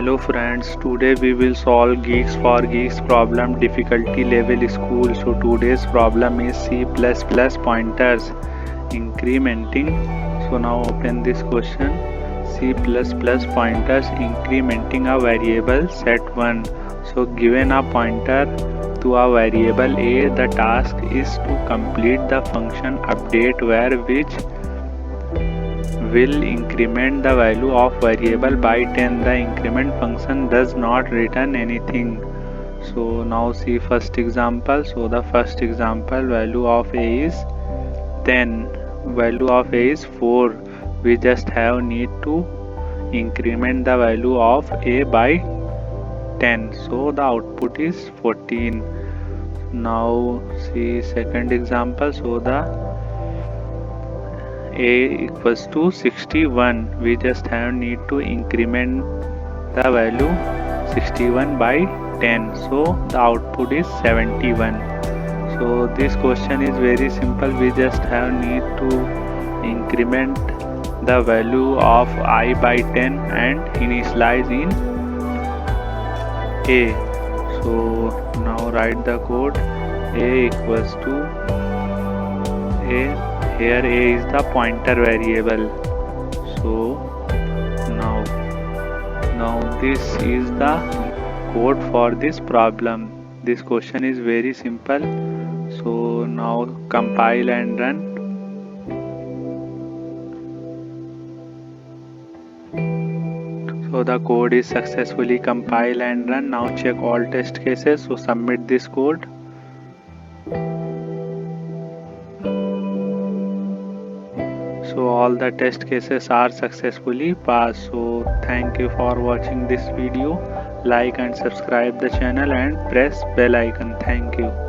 Hello friends, today we will solve Geeks for Geeks problem difficulty level school. So today's problem is C++ pointers incrementing. So now open this question. C++ pointers incrementing a variable set 1. So given a pointer to a variable A, the task is to complete the function update var which will increment the value of variable by 10. The increment function does not return anything. So now see first example. So the first example, value of A is 10, value of A is 4. We just have need to increment the value of A by 10. So the output is 14. Now see second example. So the A equals to 61. We just have need to increment the value 61 by 10. So the output is 71. So this question is very simple. We just have need to increment the value of I by 10 and initialize in A. So now write the code. A equals to A. Here A is the pointer variable. So now this is the code for this problem. This question is very simple. So now compile and run. So the code is successfully compiled and run. Now check all test cases. So submit this code. So all the test cases are successfully passed. So thank you for watching this video. Like and subscribe the channel and press bell icon. Thank you.